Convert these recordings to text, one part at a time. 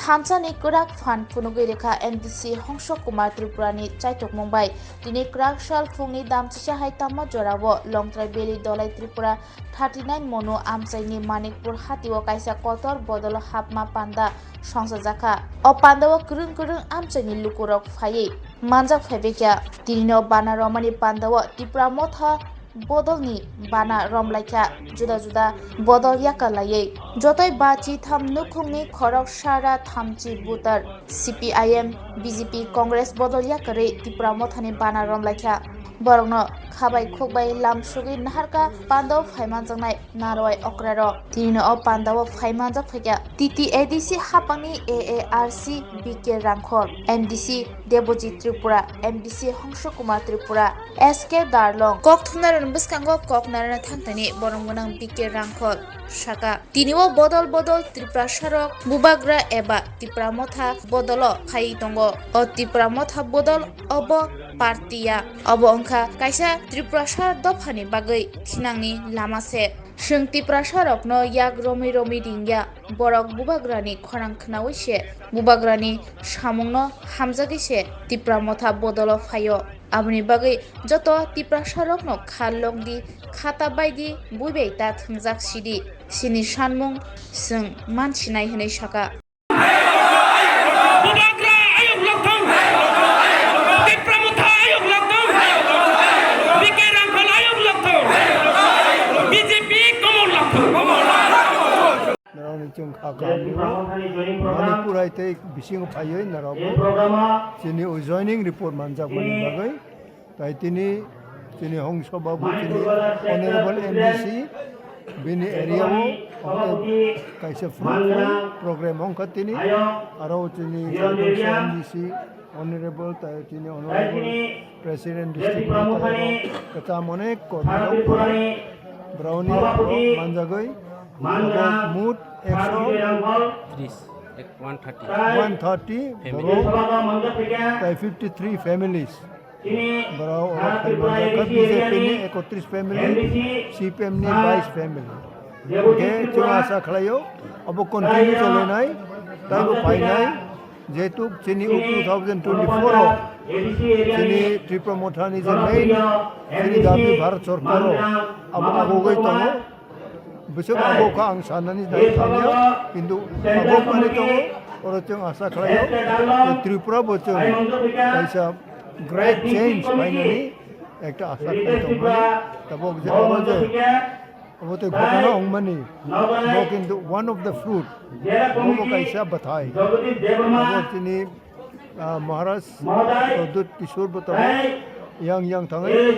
Hamsani Kurak Fan Punugui Rekha MDC Hongsok Kumar Tripurani Chaitok Mumbai Dini Kurak Shal Fungni Dam Chishahai Tamo Jorawo Longtrai Beli Dolai Tripura 39 Mono Amsaini Manikpur Hatiwo Kaisa Kotor Bodolo Hapma Panda Songsa Jaka O Pandawo Kurung Kurung Amsaini Lukurok Faye Manjak Febekya Dino Bana Romani Pandawo Tripura Motha Bodolni bana romlaika juda juda bodol yakalaye jotoi bachi tham nukhungni khorok sara thamchi butar CPIM BJP Congress bodol yakare Tripura mothani bana romlaika borokno khabai khokbai lamsugui naharka pandau phaimanjaknai naroi okraro tino o pandao phaimanjak phekya TTADC hapangni AARC BK Rangkhol MDC Debojit Tripura MDC Hongsok Kumar Tripura SK Darlong kokthumnar biskango koknarana thangtani boronggonang BK Rangkhol Shaka tiniwo bodol Tripura Sharok Bubagra eba Tripura motha bodolo khai tongo o Tripura motha bodol obo partiya obo ongkha kaisa Tripura Shar dofani bagai thinangni lama se Shung Tripura Sharokno yak romi dingya borok bubagrani khorang khnawi se bubagrani samungno hamjagi se Tripura motha bodolo phayo aboni bagai joto Tripura Sharokno khallongdi khata baidi buibei ta thungjak sidi sini sanmung sung mansinai hinai saka 좀 가까운 만ipur aite bising phayo narabo chini joining report manjak mani bagai tai tini Hongsok babu chini honorable MDC bini area wo kaisa fruitful program hongka tini aro chini MDC honorable tai tini honorable president district kata mone ko brownie manjagai mood 130 53 families Barao BJP ni 31 family CPM ni 22 family okay cuma asa khalayo abo continue chole nai tai bo pai nai jetu chini 2024 chini Tripura mothani je main chini dami bharat sarkar abo agoi tongo besok abo ka ang sanani dai thanya kintu abo mane tongo orotong asa khalayo Tripura bochong kaisa great change finally ekta asa tongo tabok je abo te ghotona ongmani bo kintu one of the fruit abo kaisa bathai abo chini Maharaj Sodut Kishore Botamo yang tangai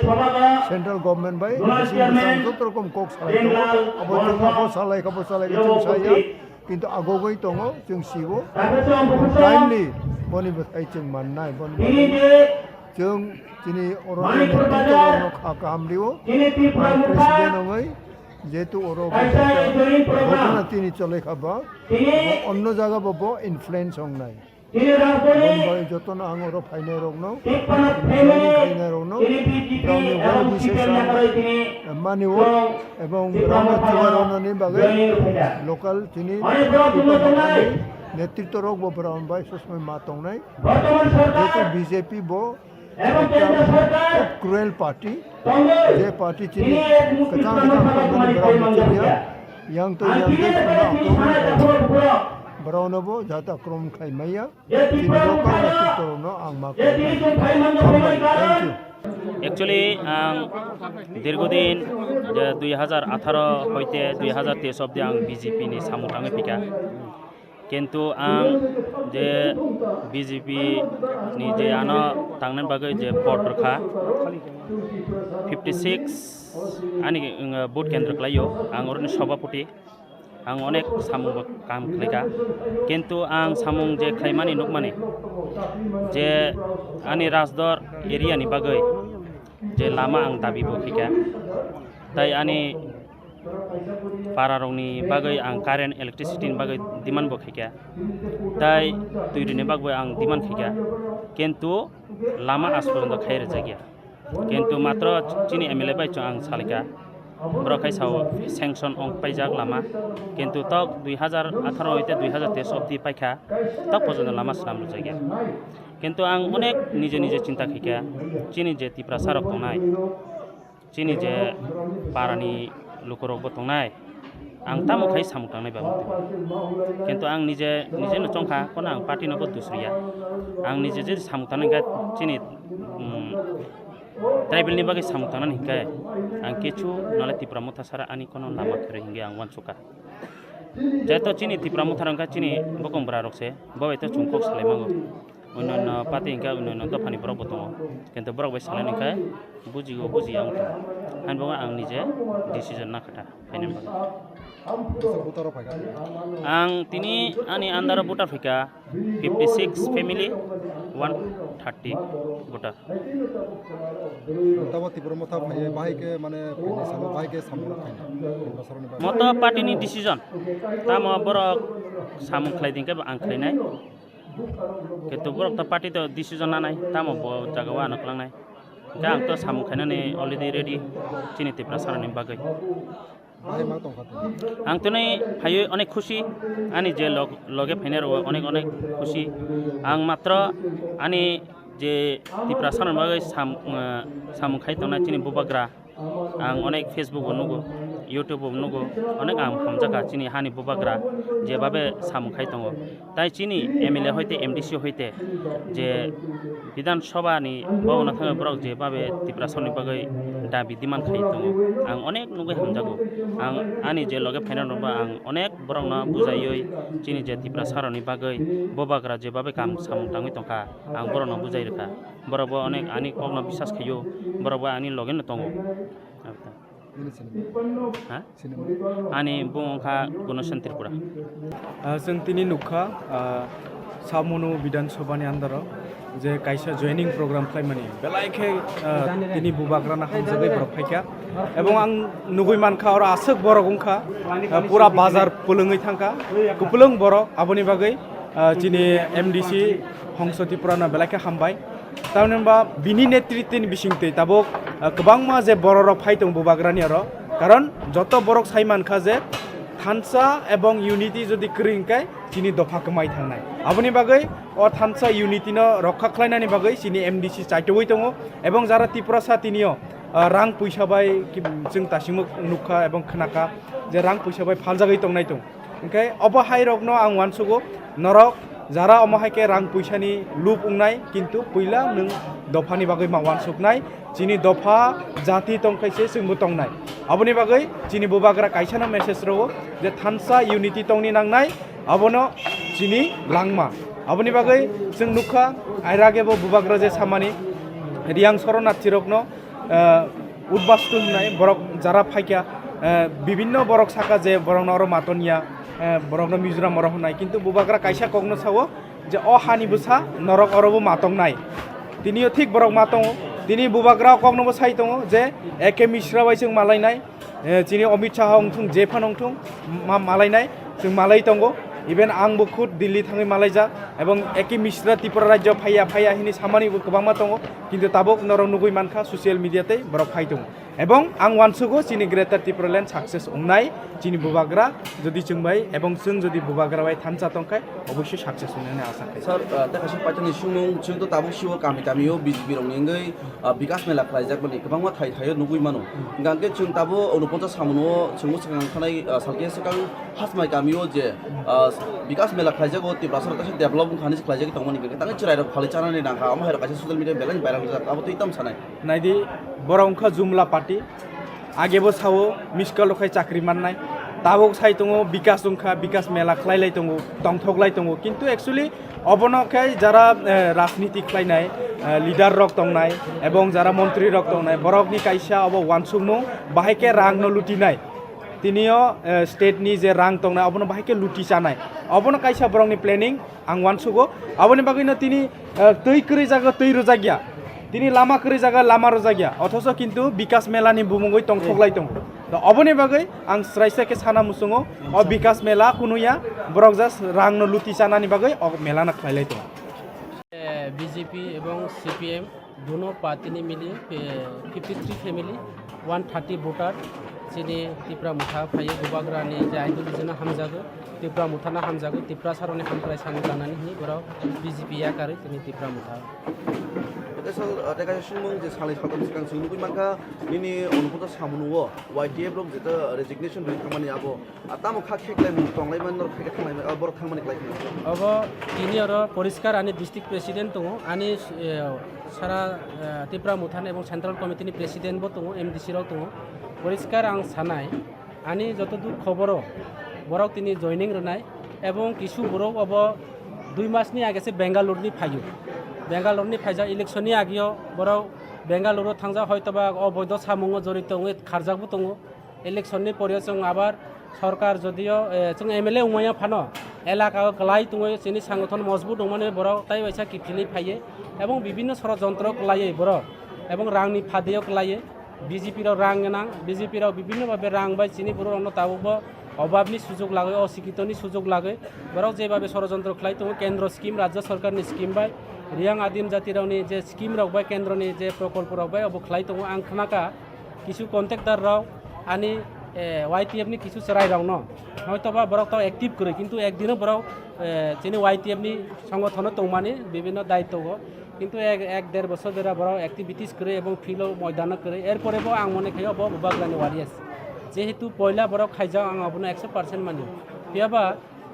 central government by jotor kom kok salai abo salai chung saya kintu agogoi tongo chung sibo timely boni bathai chung mannai boni chung chini oroni netrito khaka hamriwo president ongai যেহেতু ওরো ঘটনা তিনি চলে খাবা অন্য জায়গা পাবো influence Hong নাই যত না আঙর ফাইনাই রগ্ন ফাইনাই রগ্ন গাউনি ওয়াল বিশেষ মানিও এবং রামচুয়ারণনি বাগে লোকাল তিনি নেতৃত্ব রগ ব্রাউন বাই সুসময় মাতং নাই যেহেতু বিজেপি বো cruel party je party chini kachang company brown chania yang to yang de brown bo jata krom khai maya chini local netrito no ang ma thank you Actually দীর্ঘদিন 2018 হইতে 2023 অবধি আং BJP নি সামুথাঙে Pika কিন্তু আং যে BJP ni je ano tangnan bagai je vote rakha 56 ani vote kendra klayo ang orni sabapati ang onek samung kam khleka kintu ang samung je khlaimani nukmani je ani rajdor area ni bagai je lama ang dabi bo khika tai ani pararongni bagai ang current electricity bagai diman bo khika tai tuirine bagai ang diman khika কিন্তু lama as পর্যন্ত খাইরে জায়গা কিন্তু মাত্র চিনি MLA বাই ang salika borokai sao sanction ong paijak lama কিন্তু tok 2018 হইতে 2023 অবধি পাইখা tok পর্যন্ত লামা সাম জায়গা কিন্তু আং অনেক নিজে নিজে চিন্তা খাইকা চিনি যে তিপ্রা সারক তংনাই চিনি যে পারানি লুকরক তংনাই आं तामो खाइ सामु थांनाय बाबु किन्तु आं निजे न चंखा कोन आं पार्टी नबो दुसरिया आं निजे जे सामु थांनाय गा चिनि ट्राइबल नि बागै सामु थांनानै हिंगाय आं केचु नले तिप्रा मुथा सारा आनि कोन लामा खरे हिंगे आं वानसुका जेतो चिनि तिप्रा मुथा रंगा चिनि बकम ब्रा रखसे बवेतो चुंकक सालायमागो उन्नयन पार्टी हिंगा उन्नयन दफानि ब्रक दङ किन्तु ब्रक बाय सालायनायखाय बुजिगो बुजि आं हानबो आं निजे डिसिजन ना खोथा फाइनाल बागै आं तिनी आंनि आन्दाराव भटार फैका 56 फेमिलि 130 भटार मत पार्टीनि डिसिजन ताम बरक सामु खालायदिंके आं खालायनाय किन्तु बरक त पार्टी त डिसिजन नानाय ताम जागाव आनो खालांनाय दा आं त सामु खायनानै अलरेडि रेडि चिनि तिप्रा सारनि बागै आं तो नहीं फायो अनेक खुशी आनी जे लगे फाइनार अनेक अनेक खुशी आं मात्र आनी जे तिप्रा सारन बागै सामु खाइ तंना चिनि बुबाग्रा आं अनेक फेसबुक नुगो यूट्यूब नुगो अनेक आं हमजागा चिनि हानि बुबाग्रा जे बाबे सामु खाइ तंगो ताई चिनि एमएलए होइते एमडीसी होइते जे विधानसभा नि बावना थाङो ब्रक जे बाबे तिप्रा सारनि बागै दाबि दिमान खाइ तंगो आं अनेक नुगै हमजागो आं आनी जे लगे फाइनाल नबा आं अनेक बरंना बुजायै चिनि जे तिप्रा सारनि बागै बुबाग्रा जे बाबे काम सामु थाङै तंखा आं बरंना बुजाय रखा बरबो अनेक आनी कगना विश्वास खायो बरबो आनी लगे न तंगो आनी बुंखा गुणसेन त्रिपुरा जों दिनै नुखा सामुनु विधानसभानि आन्दाराव जे कायसा जयनिं प्रग्राम खालामनानै बेलायखे दिनै बुबाग्राना हामजागै बरक फायखा এবং आं नुगै मानखा आरो आसक बरक उंखा पुरा बाजार पुलुङै थांखा कुपुलुं बरक आबनि बागै दिनै एमडीसी हंस त्रिपुराना बेलायखे हामबाय तारमाने बिनि नेतृत्वनि बिसिंतै ताबक गोबां मा जे बरक फायदों बुबाग्रानि आरो कारण যত बरक सायमानखा जे थानसा एवं यूनिटी जदि क्रिंकाय चिनि दफा कमाय थांनाय आबनि बागै अ थानसा यूनिटीनो रक्षा खालायनायनि बागै चिनि एमडीसी चाइटोवै दङ एवं जारा त्रिपुरा सातिनियो रां पैसा बाय जों दासिमबो नुखा एवं खोनाखा जे रां पैसा बाय फालजागै दंनाय दं ओंखाय अब हाइरकनो आं वानसुगो नरक जारा अमहायके रां पैसानि लुप उंनाय किन्तु पहिला नों दफानि बागै मा वानसुकनाय चिनि दफा जाति तंखायसे जोंबो तंनाय आबनि बागै चिनि बुबाग्रा कायसाना मेसेज रहो जे थानसा यूनिटी तंनि नांनाय आबनो चिनि लांमा आबनि बागै जों नुखा आइरागेबो बुबाग्रा जे सामानि रियां शरणार्थीरकनो उद्बास्तु होननाय बरक जारा फायका विभिन्न बरक साका जे बरकनारो मातनिया बरकनो मिजोराम बरक होननाय किन्तु बुबाग्रा कायसा कगनो सावो जे अ हानि बुसा नरक अरबो मातंनाय तिनियो थिक बरक मातंग दिनै बुबाग्रा कगनोबो साइ दङ जे एके मिश्रा बाय जों मालायनाय दिनै अमित शाह अंथुं जेफान अंथुं मालायनाय जों मालाय दङ इभेन आंबो खुद दिल्ली थाङै मालायजा एवं एके मिश्रा त्रिपुरा राज्य फाया हिनि सामानिबो गोबां मा दङ किन्तु ताबक नरक नुगै मानखा ससियेल मिडियाते बरक फाय दङ एवं आं वानसुगो चिनि ग्रेटार त्रिपुरालेण्ड साक्सेस उंनाय चिनि बुबाग्रा जदि जोंबाय एवं जों जदि बुबाग्रा बाय थानसा तंखाय अबश्य साक्सेस होननानै आसा खालामो सर दाखासे पार्टीनि सुमुं जोंथ' दाबो सिव गामि गामियाव बिजेपि रंनिङै बिकास मेला खालायजाक माने गोबां मा थायो नुगै मानो गांके जों दाबो अनुपन्जा सामनो जोंबो सिगांखानाय सालके सिगां हासमाय गामियाव जे बिकास मेला खालायजाक त्रिपुरा सरकारसे डेभलप खानि खालायजाक दंमोन निगे तांनि चिरायराव खालायजानानै नांखा अमहायराव कासे ससियेल मिडिया बेलानि भाइराल जाक आबो इताम सानाय नायदि बरंखा जुमला पार्टी आगेबो सावो मिसका लखाय चाकरि माननाय ताबक साइ दङ बिकास दंखा बिकास मेला खालायलाय दङ दंथगलाय दङ किन्तु एक्चुअली अबनखाय जारा राजनीति खालायनाय लिडार रक दंनाय एवं जारा मन्त्री रक दंनाय बरकनि कायसा अब वानसुगनो बाहायके रांनो लुटिनाय तिनियो स्टेटनि जे रां दंनाय अबनो बाहायके लुटि जानाय अबनो कायसा बरकनि प्लेनिं आं वानसुगो अबनि बागैनो तिनि तै करै जागा तै रोजा गया तिनि लामा करै जागा लामा रोजा गया अथच किन्तु बिकास मेलानि बुमुङै दंथगलाय दं अबनि बागै आं स्रायसाके साना मुसुङो अ बिकास मेला कुनुया बरक जास रांनो लुटि जानानि बागै अ मेलाना खालायलाय दं बीजेपी एवं सीपीएम दोनों पार्टी ने मिली 53 family 130 voter sini tipra mutha faye bubagrani je ideology hamjago tipra mutha na hamjago tipra saroni hamkrai sangi tanani ni borok BJP ya kari tini tipra mutha teka sumung je salai sakam sikang sing nugui manka nini onuputa samunuo YTF rok jeta resignation doi khamani abo atamo kha kheklai mung tonglai manor kheke thanglai borok thangmani klai abo tini oro poriskar ani district president tongo ani sara tipra muthan ebong central committee ni president bo tongo MDC rok tongo poriskar ang sanai ani jotodur khoboro borok tini joining ronai ebong kisu borok abo 2 mas ni age se Bangalore ni phayu Bangalore ni phaja election ni agio borok Bangalore thangja hoytoba অবৈধ সামুঙ্গ জড়িত খারজাকবো tongo election ni pore jong abar সরকার যদিও जों MLA उमाया फानो এলাকা ক্লাই tongo sini সংগঠন মজবুত দংমানে borok tai baisa kiphili phaye এবং বিভিন্ন ষড়যন্ত্র ক্লায়ে borok এবং রাংনি ফাদেও ক্লায়ে BJP র রাং নাং BJP র বিভিন্ন ভাবে রাং বাই চিনি borok অন্য তাবো অভাবনি সুযোগ লাগে অশিক্ষিতনি সুযোগ লাগে borok যেভাবে ষড়যন্ত্র ক্লাই tongo কেন্দ্র স্কিম রাজ্য সরকারনি স্কিম বাই রিয়াং আদিম জাতি রাवनि যে স্কিম রক বাই কেন্দ্রনি যে প্রকল্প রক বাই অব ক্লাই tongo আং খানাকা কিছু কন্ট্রাক্টর রাव আনি YTF ni কিছু চৰাই রাও ন হয়তোবা borok তো অ্যাক্টিভ করে কিন্তু একদিনও borok চিনি YTF ni সংগঠন তংমানি বিভিন্ন দায়িত্ব কিন্তু 1-1.5 বছর ধরে borok অ্যাক্টিভিটিস করে এবং ফিল্ড ময়দান করে এরপরে আং মনে খাই অব বুবাগ্রানি ওয়ারিয়াস যেহেতু পয়লা borok খাইজাও আং আপনি 100% মানি পিয়াবা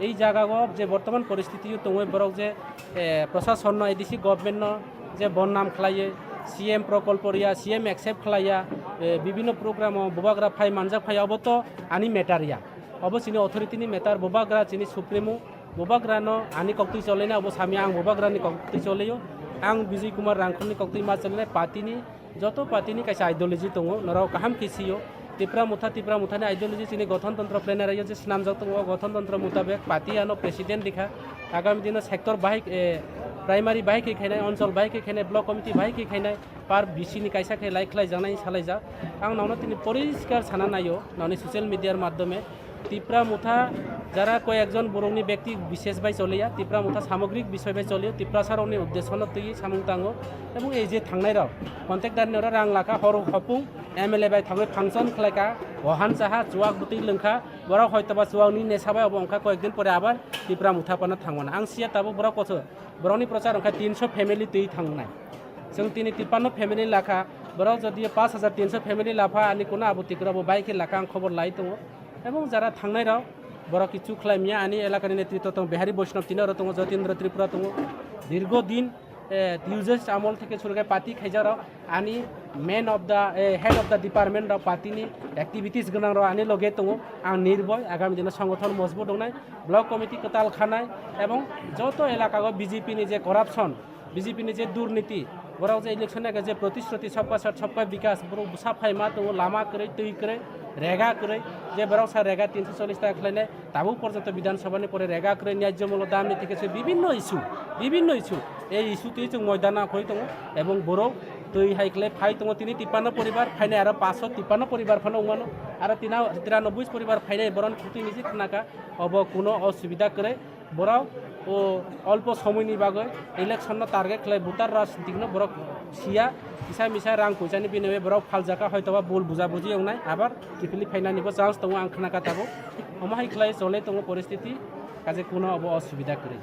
এই জায়গাগো যে বর্তমান পরিস্থিতি তংwe borok যে প্রশাসন এডিসি গভর্নমেন্ট যে বন্নাম খাইয়ে CM প্রকল্প রিয়া CM অ্যাকসেপ্ট খাইয়া বিভিন্ন প্রোগ্রাম বুবাগ্রা ফাই মানজা ফাই অবতো আনি মেটারিয়া অবসিনি অথরিটিনি মেটার বুবাগ্রা চিনি সুপ্রিমো বুবাগ্রানো আনি কক্তি চলেনা অব সামি আং বুবাগ্রানি কক্তি চলেও আং বিজয় কুমার রাংখনি কক্তি মা চলেনা পাতিনি যত পাতিনি কাইসা আইডিওলজি দङ নরাও কাহাম কিসিও tipra mutha ni ideology chini গঠনতন্ত্র প্লেনার যে নাম যত গঠনতন্ত্র মোতাবেক পাতি আনো প্রেসিডেন্ট দেখা আগামী দিনে সেক্টর বাহিক प्राइमारी बाइक खाई अंचल बाइक खाई ब्लक कमिटी बाइक खाई पार बिसिनी कैसा खाई लाइखलाई जानाय सालायजा आं नावनो तिनि परिष्कार साना नायो नावनि सोशल मिडियार माध्यमे तिप्रा मुथा যারা কয়েকজন বরংনি ব্যক্তি বিশেষ বাই চলিয়া তিপ্রা মুথা সামগ্রিক বিষয় বাই চলিয়া তিপ্রা সারনি উদ্দেশ্যন তৈরি সামুং তাঙ্গো এবং এই যে থাংনাই রাও কন্ট্রাক্টরনিরা রাং লাখা হর হপুং MLA বাই থাংনাই ফাংশন খালাইকা ওহান চাহা চুয়াক বুতি লংখা বড় হয়তোবা চুয়াকনি নেসাবাই অবংখা কয়েকদিন পরে আবার তিপ্রা মুথা পানা থাংমানা আং সিয়া তাবো বড় কত বরংনি প্রচার অংখা 300 ফ্যামিলি তৈরি থাংনাই जों तिनि 53 ফ্যামিলি লাখা বড় যদি 5300 ফ্যামিলি লাফা আনি কোনা আবতি করব বাইকে লাখা আং খবর লাই দङ এবং যারা থাংনাই রাও বড় কিছু খালাইমিয়া আনি এলাকার নেতৃত্ব দङ বিহারী বৈষ্ণব তিনর দङ যতীন্দ্র ত্রিপুরা দङ দীর্ঘদিন ইউজেস আমল থেকে শুরু করে পাতি খাইজারাও আনি men of the head of the department of পাতিনি অ্যাক্টিভিটিস গোনাं রাও আনি লগে দङ আं নির্ভয় আগামী দিনে সংগঠন মজবুত দংনাই ব্লক কমিটি কতাল খানাই এবং যত এলাকাগো বিজেপি নি যে করাপশন বিজেপি নি যে দুর্নীতি বড় যে ইলেকশন আগে যে প্রতিশ্রুতি সবকা সাথ সবকা বিকাশ বড় সাফাই মা দङ লামা করে তৈ করে রেগা করে যে বড় সা রেগা 340 টাকা খাইলে তাবু পর্যন্ত বিধানসভানি পরে রেগা করে ন্যায্য মূল্য দাম নি থেকে বিভিন্ন ইস্যু এই ইস্যুতে जों ময়দানা কই দङ এবং বড় তৈ হাইকলে ফাই দङ তিনি 53 পরিবার ফাইনে আর 553 পরিবার ফানো উমানো আর 93 পরিবার ফাইনে বরন ছুটি নিজি নাকা অব কোনো অসুবিধা করে বড় ও অল্প সময়নি বাগে ইলেকশন টার্গেট খাই ভোটার রাজনীতিকনো বড় সিয়া ইসা মিসা রাং পয়সানি বিনিময়ে বড় ফালজাকা হয়তোবা বল বুঝাবুঝি এवनाय আবার কিফিলি ফাইনানিবো চান্স দङ আं খানাকা তাবো আমাহাই খাই চলে দङ পরিস্থিতি কাজে কোনো অসুবিধা করে